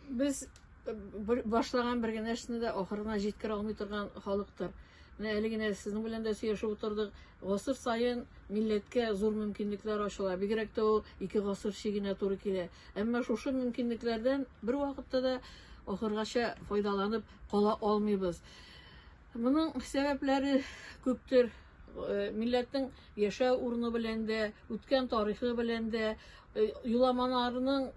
Без башлаган бер генә эшне дә ахырына җиткерә алмый торган халыктыр. Менә әле генә сезнең белән дә сөйләшеп утырдык. Гасыр саен милләткә зур мөмкинлекләр ачыла. Бигрәк тә ул 2 гасыр чигенә туры килә. Әмма шушы мөмкинлекләрдән бер вакытта да ахыргача файдаланып кала алмыйбыз. Моның сәбәпләре күптер. Милләтнең яшәү урыны белән дә, үткән тарихы белән дә, юламаларының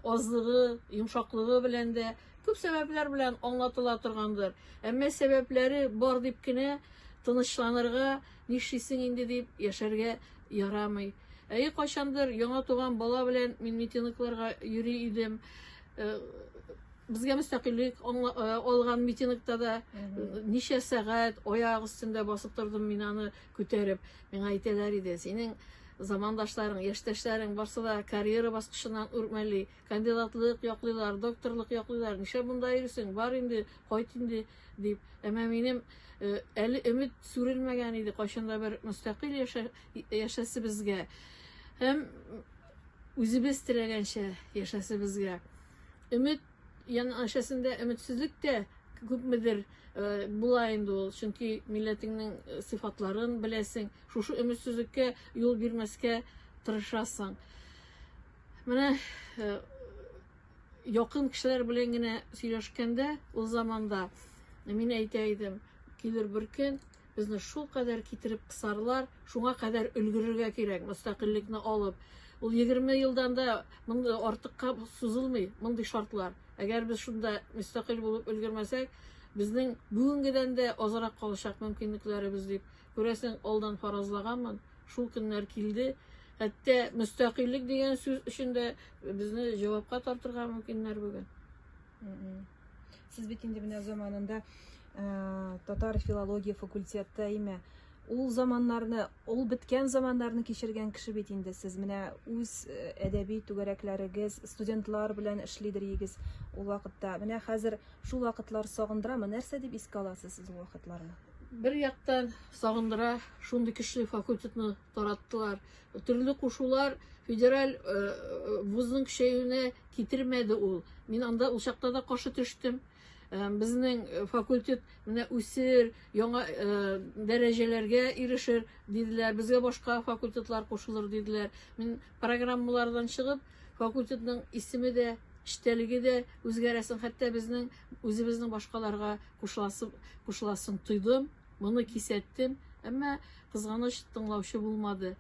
азлыгы, йомшаклыгы белән дә күп сәбәпләр белән аңлатыла торгандыр. Әмма сәбәпләре бар дип кенә тынычланырга, нишлисең инде дип яшәргә ярамый. Кайчандыр яңа туган бала белән мин митингларга йөри идем. Безгә мөстәкыйльлек алган митингта да ничә сәгать аяк өстендә басып тордым мин аны күтәреп. Миңа әйтәләр иде, синең замандашларың, яшьтәшләрең барсы да карьера баскычыннан үрмәли, кандидатлык яклыйлар, докторлык яклыйлар. Нишләп монда йөрисең? Бар инде, кайт инде дип. Әмма минем әле өмет сүрелмәгән иде кайчанда бер мөстәкыйль яшәсебезгә. Һәм үзебез теләгәнчә яшәсебезгә. Өмет янәшәсендә өметсезлек тә күпмедер була инде ул. Чөнки милләтеңнең сыйфатларын беләсең. Шушы өметсезлеккә юл бирмәскә тырышасың. Менә якын кешеләр белән генә сөйләшкәндә ул заманда мин әйтә идем, килер бер көн безне шул кадәр китереп кысарлар, шуңа кадәр өлгерергә кирәк мөстәкыйльлекне алып. Ул 20 елдан да монда артыкка сузылмый, мондый шартлар. Әгәр без шунда мөстәкыйль булып өлгермәсәк, безнең бүгенгедән дә азрак калачак мөмкинлекләребез дип күрәсең алдан фаразлаганмын. Шул көннәр килде. Хәтта мөстәкыйльлек дигән сүз өчен дә безне җавапка тартырга мөмкиннәр бүген. Сез бит инде менә заманында татар филология факультетта име. Ул заманнарны, ул биткән заманнарны кичергән кеше бит инде сез. Менә үз әдәби түгәрәкләрегез, студентлар белән эшлидерегез ул вакытта. Менә хәзер шул вакытлар сагындырамы? Нәрсә дип искә аласыз сез ул вакытларны? Бер яктан сагындыра, шундый көчле факультетны тараттылар. Төрле кушулар федераль вузның көчәюенә китермәде ул. Мин анда ул чакта да каршы төштем. Безнең факультет менә үсер, яңа дәрәҗәләргә ирешер диделәр. Безгә башка факультетлар кушылыр диделәр. Мин программалардан чыгып, факультетның исеме дә, эчтәлеге дә үзгәрәсен, хәтта безнең үзебезнең башкаларга кушыласын тойдым, моны кисәттем, әмма кызганыч тыңлаучы булмады.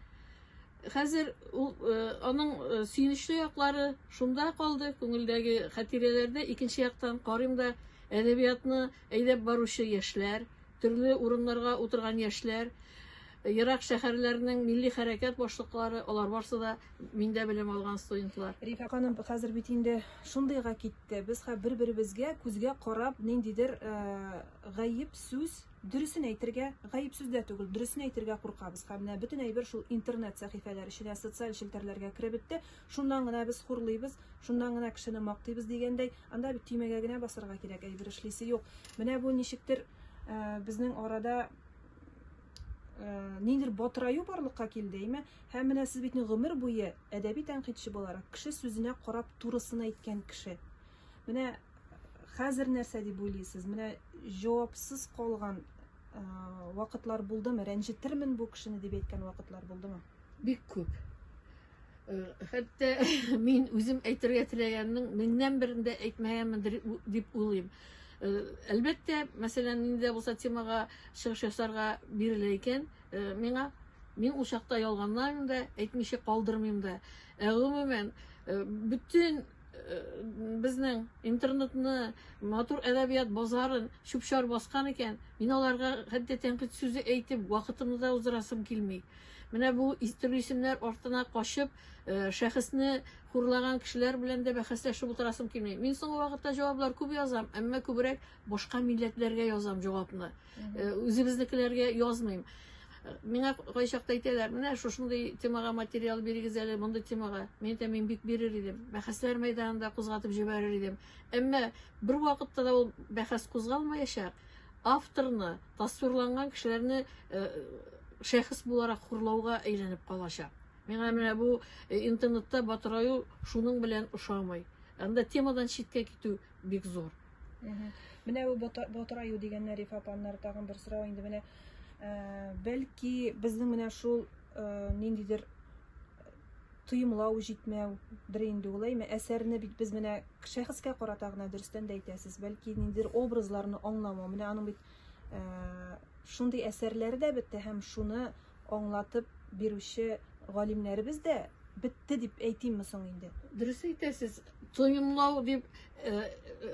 Хәзер аның сөенечле яклары шунда калды, күңелдәге хатирәләрдә. Икенче яктан карыйм да әдәбиятны әйдәп баручы яшьләр, төрле урыннарга утырган яшьләр, ерак шәһәрләрнең милли хәрәкәт башлыклары, алар барсы да миндә белем алган студентлар. Рифа ханым, хәзер бит инде шундыйга китте. Без бер-беребезгә күзгә карап, ниндидер гаип сүз, дөресен әйтергә, гаип сүз дә түгел, дөресен әйтергә куркабыз. Менә бөтен әйбер шул интернет сәхифәләре эченә, социаль челтәрләргә кереп бетте. Шуннан гына без хурлыйбыз, шуннан гына кешене мактыйбыз дигәндәй, анда бит төймәгә генә басырга кирәк, әйбер эшлисе юк. Менә бу ничектер безнең арада ниндидер батыраю барлыкка килде, әйме? Һәм менә сез бит гомер буе әдәби тәнкыйтьче буларак кеше сүзенә карап турысын әйткән кеше. Менә хәзер нәрсә дип уйлыйсыз? Менә җавапсыз калган вакытлар булдымы? Рәнҗетермен бу кешене дип әйткән вакытлар булдымы? Бик күп. Хәтта мин үзем әйтергә теләгәннең меңнән берендә әйтмәгәнмендер дип уйлыйм. Әлбәттә, мәсәлән, инде булса темага чыгыш ясарга бирелә икән, мин ул чакта ялганларым да, әйтмичә калдырмыйм да. Гомумән, бүтән безнең интернетны, матур әдәбият базарын чүп-чар баскан икән, мин аларга хәтта тәнкыйть сүзе әйтеп вакытымны да уздырасым килми. Менә бу истәле исемнәр артына качып, шәхесне хурлаган кешеләр белән дә бәхәсләшеп утырасым килми. Мин соңгы вакытта җаваплар күп язам, әмма күбрәк башка милләтләргә язам җавапны. Үзебезнекеләргә язмыйм. Миңа кайчакта әйтәләр, менә шушындый темага материал бирегез әле, мондый темага. Мин бик бирер идем. Бәхәсләр мәйданында кузгатып җибәрер идем. Әмма бер вакытта да ул бәхәс кузгалмаячак. Авторны, тасвирланган кешеләрне шәхес буларак хурлауга әйләнеп калачак. Миңа менә бу интернетта батыраю шуның белән ошамый. Анда темадан читкә китү бик зур. Менә бу батыраю дигәннәр Рифа апамнар тагын бер сорау инде менә бәлки безнең менә шул ниндидер тоемлау җитмәүдер инде ул әйме әсәрне бит без менә шәхескә карата гына дөрестән дә әйтәсез бәлки ниндидер образларны аңламау менә аның бит шундый әсәрләре дә бетте һәм шуны аңлатып бирүче галимнәребез дә бетте дип әйтимме соң инде. Дөрес әйтәсез, тоемлау дип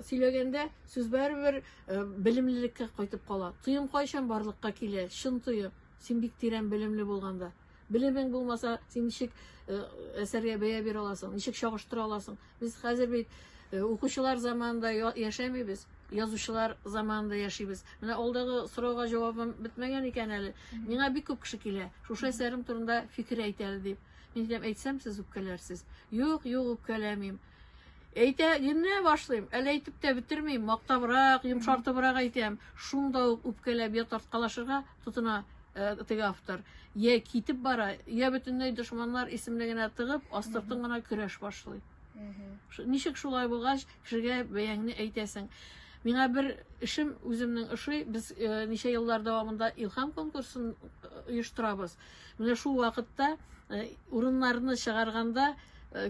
сөйләгәндә сүз барыбер белемлелеккә кайтып кала. Тоем кайчан барлыкка килә? Шын тоем. Син бик тирән белемле булганда. Белемең булмаса, син ничек әсәргә бәя бирә аласың, ничек чагыштыра аласың? Без хәзер бит укучылар заманында яшәмибез, язучылар заманында яшибез. Менә алдагы сорауга җавабым бетмәгән икән әле. Миңа бик күп кеше килә. Шушы әсәрем турында фикер әйтә әле дип. Мин дим, әйтсәм сез үпкәләрсез. Юк, үпкәләмим. Әйтә, генә башлыйм. Әле әйтеп тә бетермим. Мактабрак, йомшартыбрак әйтәм. Шунда ук үпкәләп я тарткалашырга тотына теге автор. Я китеп бара, я бөтенләй дошманнар исемлегенә тыгып, астыртын гына көрәш башлый. Ничек шулай булгач, кешегә бәяңне әйтәсең. Миңа бер эшем үземнең ошый, без ничә еллар дәвамында илһам конкурсын оештырабыз. Менә шул вакытта урыннарны чыгарганда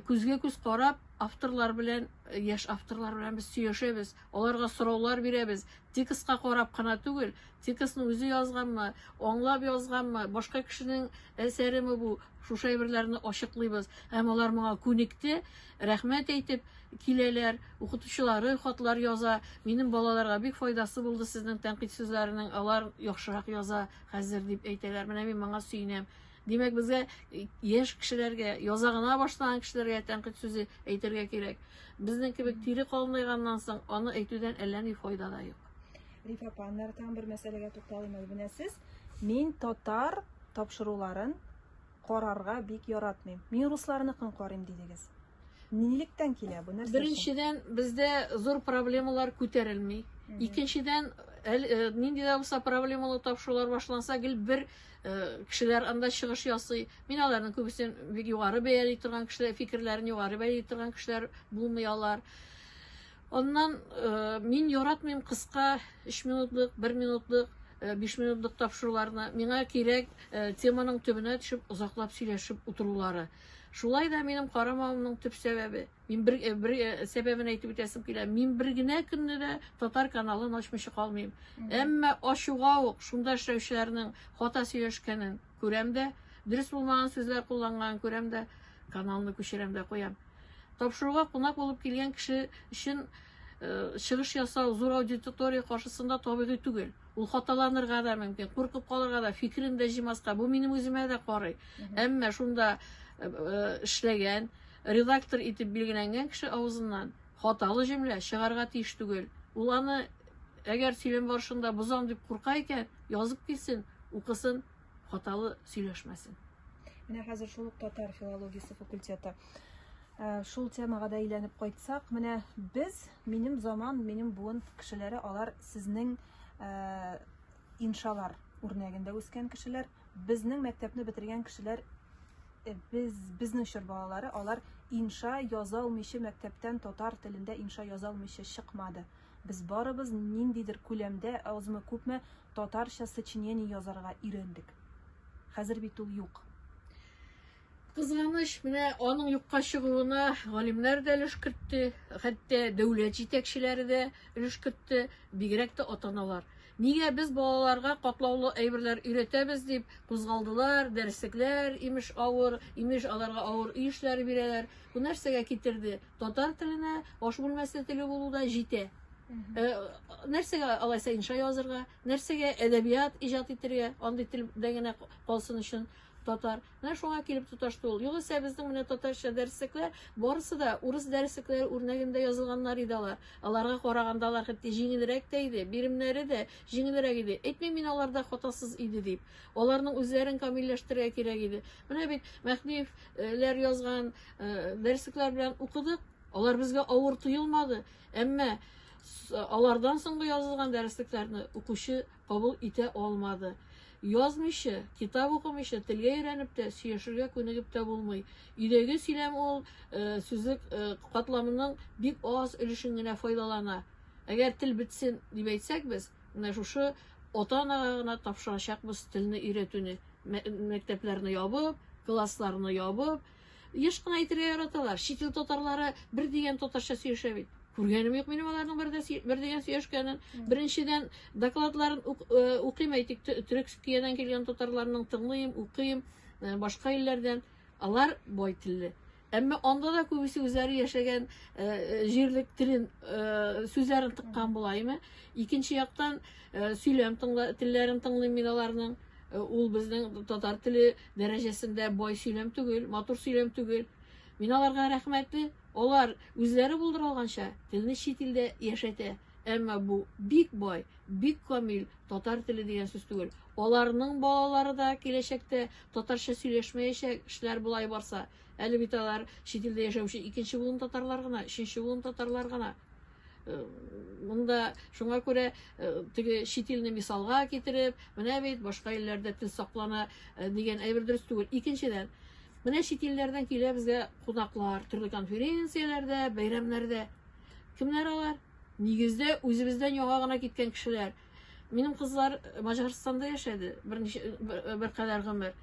күзгә күз карап, авторлар белән, яшь авторлар белән без сөйләшәбез, аларга сораулар бирәбез. Текстка карап кына түгел, текстны үзе язганмы, аңлап язганмы, башка кешенең әсәреме бу, шушы әйберләрне ачыклыйбыз. Һәм алар моңа күнекте, рәхмәт әйтеп киләләр, укытучылары хатлар яза. Минем балаларга бик файдасы булды сезнең тәнкыйть сүзләренең, алар яхшырак яза хәзер дип әйтәләр. Менә мин моңа сөйнәм. Димәк, безгә яшь кешеләргә, яза гына башлаган кешеләргә тәнкыйть сүзе әйтергә кирәк. Безнең кебек тире калмайганнан соң аны әйтүдән әллә ни файда да юк. Рифа апа, тагын бер мәсьәләгә тукталыйм әле сез. Мин татар тапшыруларын карарга бик яратмыйм. Мин русларныкын карыйм дидегез. Нилектән килә бу нәрсә? Беренчедән, бездә зур проблемалар күтәрелми. Икенчедән, нинди дә булса проблемалы тапшырулар башланса, гел бер кешеләр анда чыгыш ясый. Мин аларның күбесен бик югары бәяли торган кешеләр, фикерләрен югары бәяли торган кешеләр булмый алар. Оннан мин яратмыйм кыска 3 минутлык, 1 минутлык, 5 минутлык тапшыруларны. Миңа кирәк теманың төбенә төшеп, озаклап сөйләшеп утырулары. Шулай да минем карамавымның төп сәбәбе. Мин бер сәбәбен әйтеп үтәсем килә. Мин бер генә көнне дә татар каналын ачмыйча калмыйм. Әмма ачуга ук шунда эшләүчеләрнең хата сөйләшкәнен күрәм дә, дөрес булмаган сүзләр кулланган күрәм дә, каналны күчерәм дә куям. Тапшыруга кунак булып килгән кеше өчен чыгыш ясау зур аудитория каршысында табигый түгел. Ул хаталанырга да мөмкин, куркып калырга да, фикерен дә җимаска. Бу минем үземә дә карый. Әмма шунда эшләгән, редактор итеп билгеләнгән кеше авызыннан хаталы җөмлә чыгарга тиеш түгел. Ул аны әгәр сөйләм барышында бозам дип курка икән, язып килсен, укысын, хаталы сөйләшмәсен. Менә хәзер шул татар филологиясе факультеты. Шул темага да әйләнеп кайтсак, менә без, минем заман, минем буын кешеләре, алар сезнең иншалар үрнәгендә үскән кешеләр, безнең мәктәпне бетергән кешеләр, безнең чор балалары, алар инша яза алмыйча мәктәптән татар телендә инша яза алмыйча чыкмады. Без барыбыз ниндидер күләмдә, азмы күпме татарча сочинение язарга өйрәндек. Хәзер бит ул юк. Кызганыч, менә аның юкка чыгуына галимнәр дә өлеш кертте, хәтта дәүләт җитәкчеләре дә өлеш кертте, бигрәк тә ата-аналар. Нигә без балаларга катлаулы әйберләр өйрәтәбез дип кузгалдылар, дәреслекләр, имеш авыр, имеш аларга авыр эшләр бирәләр. Бу нәрсәгә китерде? Татар теленә аш бүлмәсе теле булуда җитә. Нәрсәгә алайса инша язырга, нәрсәгә әдәбият иҗат итәргә, андый телдә генә калсын өчен татар. Менә шуңа килеп тоташты ул. Югыйсә безнең менә татарча дәреслекләр барысы да урыс дәреслекләре үрнәгендә язылганнар иде алар. Аларга караганда алар хәтта җиңелрәк тә иде, биремнәре дә җиңелрәк иде. Әйтмим мин аларда хатасыз иде дип. Аларның үзләрен камилләштерергә кирәк иде. Менә бит Мәхнифләр язган дәреслекләр белән укыдык. Алар безгә авыр тоелмады. Әмма алардан соңгы язылган дәреслекләрне укучы кабул итә алмады. язмыйча, китап укымыйча, телгә өйрәнеп тә, сөйләшергә күнегеп тә булмый. Өйдәге сөйләм ул сүзлек катламының бик аз өлешен генә файдалана. Әгәр тел бетсен дип әйтсәк без, менә шушы ата-анага гына тапшырачакбыз телне өйрәтүне. Мәктәпләрне ябып, классларны ябып, еш кына әйтергә яраталар. Чит ил татарлары бер дигән татарча сөйләшә бит. Күргәнем юк минем аларның бер дигән сөйләшкәнен. Беренчедән докладларын укыйм, әйтик, Төркиядән килгән татарларның тыңлыйм, укыйм, башка илләрдән. Алар бай телле. Әмма анда да күбесе үзләре яшәгән җирлек телен, сүзләрен тыккан булаймы? Икенче яктан сөйләм телләрен тыңлыйм мин аларның. Ул безнең татар теле дәрәҗәсендә бай сөйләм түгел, матур сөйләм түгел. Мин аларга рәхмәтле. Алар үзләре булдыралганча телне чит илдә яшәтә. Әмма бу бик бай, бик камил татар теле дигән сүз түгел. Аларның балалары да киләчәктә татарча сөйләшмәячәк, эшләр булай барса. Әле бит алар чит илдә яшәүче икенче буын татарлар гына, өченче буын татарлар гына. Монда шуңа күрә теге чит илне мисалга китереп, менә бит башка илләрдә тел саклана дигән әйбер дөрес түгел. Икенчедән, менә чит илләрдән килә безгә кунаклар, төрле конференцияләрдә, бәйрәмнәрдә. Кемнәр алар? Нигездә үзебездән яңа гына киткән кешеләр. Минем кызлар Маҗарстанда яшәде, бер кадәр гомер.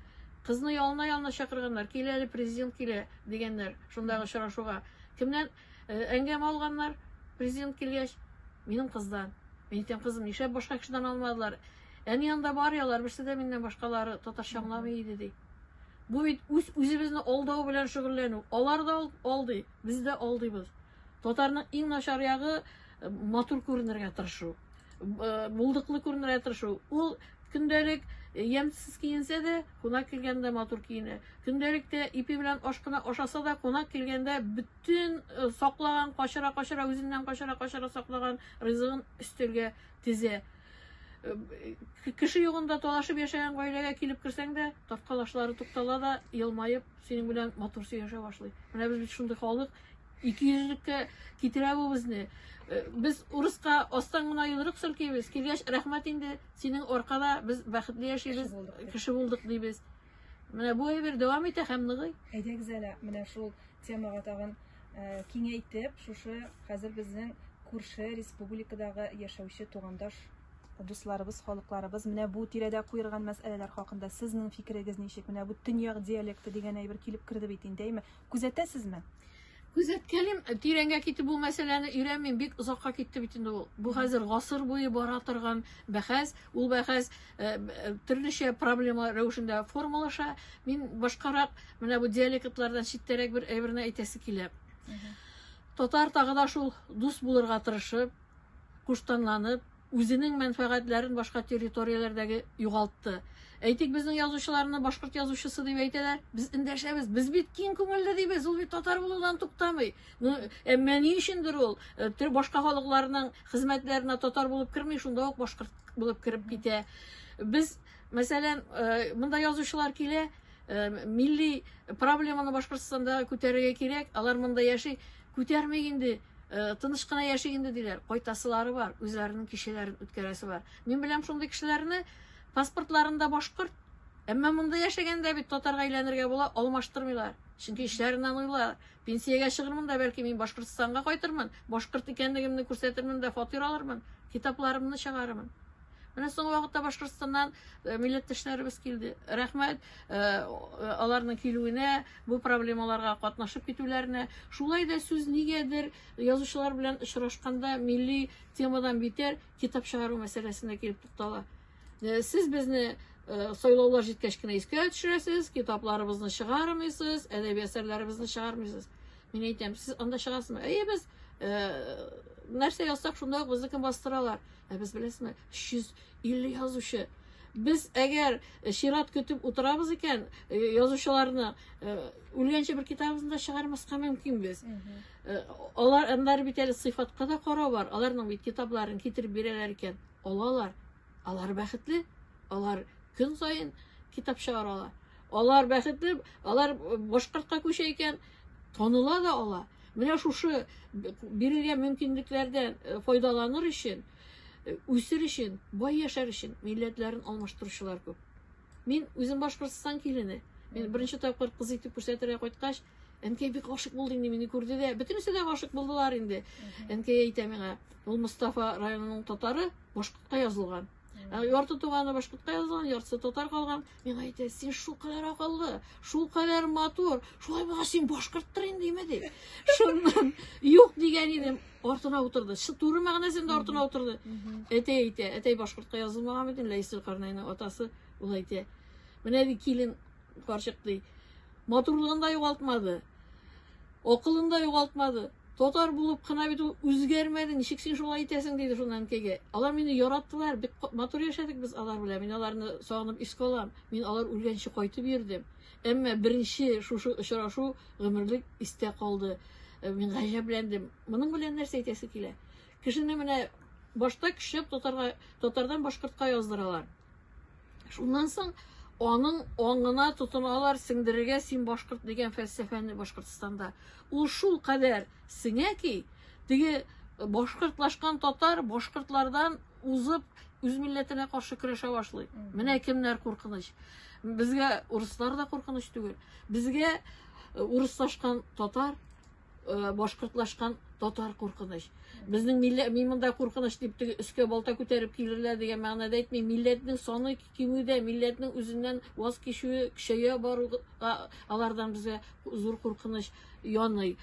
Кызны ялына чакырганнар, килә әле президент килә дигәннәр, шундагы очрашуга. Кемнән әңгәмә алганнар? Президент килгәч, минем кыздан. Мин әйтәм, кызым, нишләп башка кешедән алмадылар? Әни янда баралар, берсе дә миннән башкалары татарча аңламый иде ди. Бу бит үзебезне алдау белән шөгыльләнү. Алар да алды, без дә алдыйбыз. Татарның иң начар ягы матур күренергә тырышу. Булдыклы күренергә тырышу. Ул көндәлек ямсыз киенсә дә, кунак килгәндә матур киенә. Көндәлектә ипи белән ашкына ашаса да, кунак килгәндә bütün саклаган, качыра үзеннән качыра саклаган ризыгын өстәлгә тезә. Кеше югында талашып яшәгән гаиләгә килеп керсәң дә, тарткалашлары туктала да, елмаеп, синең белән матур сөйләшә башлый. Менә без бит шундый халык, 200-леккә китерә бу безне. Без урыска астан гына йылрык сөркибез. Килгәч, рәхмәт инде, синең аркада без бәхетле яшибез, кеше булдык дибез. Менә бу әйбер дәвам итә һәм ныгый. Әйдәгез әле, менә шул темага тагын киңәйтеп, шушы хәзер безнең күрше республикадагы яшәүче тугандаш дусларыбыз, халыкларыбыз менә бу тирәдә куерган мәсьәләләр хакында сезнең фикерегез ничек? Менә бу төньяк диалекты дигән әйбер килеп керде бит инде, әйме? Күзәтәсезме? Күзәткәлим, тирәнгә китеп бу мәсьәләне өйрәнмим, бик озакка китте бит инде ул. Бу хәзер гасыр буе бара торган бәхәс, ул бәхәс төрлечә проблема рәвешендә формалаша. Мин башкарак менә бу диалектлардан читтәрәк бер әйберне әйтәсе килә. Татар тагы да шул дус булырга тырышып, куштанланып, үзенең мәнфәгатьләрен башка территорияләрдәге югалтты. Әйтик, безнең язучыларны башкорт язучысы дип әйтәләр. Без эндәшәбез. Без бит киң күңелле дибез. Ул бит татар булудан туктамый. Әмма ни өчендер ул башка халыкларның хезмәтләренә татар булып керми, шунда ук башкорт булып кирип китә. Без, мәсәлән, монда язучылар килә, милли проблеманы Башкортстанда күтәрергә кирәк. Алар монда яши, күтәрмәй инде. Тыныч кына яши инде диләр. Кайтасылары бар, үзләренең кичәләрен үткәрәсе бар. Мин беләм шундый кешеләрне, паспортларында башкорт, әмма монда яшәгәндә бит татарга әйләнергә була, алмаштырмыйлар. Чөнки эшләреннән уйлар. Пенсиягә чыгырмын да, бәлки мин Башкортстанга кайтырмын, башкорт икәнлегемне күрсәтермен дә, фатир алырмын, китапларымны чыгарырмын. Менә соңгы вакытта Башкортстаннан милләттәшләребез килде. Рәхмәт аларның килүенә, бу проблемаларга катнашып китүләренә. Шулай да сүз нигәдер язучылар белән очрашканда милли темадан битәр китап чыгару мәсьәләсенә килеп туктала. Сез безне сайлаулар җиткәч кенә искә төшерәсез, китапларыбызны чыгармыйсыз, әдәби әсәрләребезне чыгармыйсыз. Мин әйтәм, сез анда чыгасызмы? Без нәрсә язсак, шунда ук безне бастыралар. Без беләсезме, 350 язучы. Без әгәр чират көтеп утырабыз икән, язучыларны үлгәнче бер китабыбызны да чыгармаска мөмкин без. Алар аннары бит әле сыйфатка да карау бар. Аларның бит китапларын китереп бирәләр икән, алалар. Алар бәхетле, алар көн сайын китап чыгаралар. Алар бәхетле, алар башкортка күчә икән, таныла да ала. Менә шушы бирелгән мөмкинлекләрдән файдаланыр өчен үсер бай яшар өчен милләтләрен алмаштыручылар күп. Мин үзем Башкортстан килене. Мин беренче тапкыр кыз итеп күрсәтергә кайткач, әнкәй бик гашык булды инде, мине күрде дә, бөтенесе дә гашык булдылар инде. Әнкәй әйтә миңа, ул Мустафа районының татары башкортка язылган. Ярты туганы башкортка язылган, яртысы татар калган. Миңа әйтә, син шул кадәр акыллы, шул кадәр матур, шулай булса син башкорттыр инде диме ди. Шуннан юк дигән идем, артына утырды. Туры мәгънәсендә артына утырды. Әтәй башкортка язылмаган бит, Ләйсел Карнайның атасы ул әйтә. Менә ди килен карчык ди. Матурлыгын да югалтмады. Акылын да югалтмады. Татар булып кына бит үзгәрмәде. Ничек син шулай әйтәсең диде шуннан әнкәйгә. Алар мине яраттылар. Бик матур яшәдек без алар белән. Мин аларны сагынып искә алам. Мин алар үлгәнче кайтып йөрдем. Әмма беренче шушы очрашу гомерлек истә калды. Мин гаҗәпләндем. Моның белән нәрсә әйтәсе килә? Кешене менә башта көчләп татардан башкортка яздыралар. Шуннан соң аның аңына тотыналар, сеңдерергә син башкорт дигән фәлсәфәне Башкортстанда. Ул шул кадәр сеңә ки, теге башкортлашкан татар башкортлардан узып үз милләтенә каршы көрәшә башлый. Менә кемнәр куркыныч. Безгә урыслар да куркыныч түгел. Безгә урыслашкан татар, башкортлашкан татар куркыныч. Безнең милләт, мин монда куркыныч дип өскә балта күтәреп килерләр дигән мәгънәдә әйтмим. Милләтнең саны кимүдә, милләтнең үзеннән ваз кичүе, көчәя бару, алардан безгә зур куркыныч яный.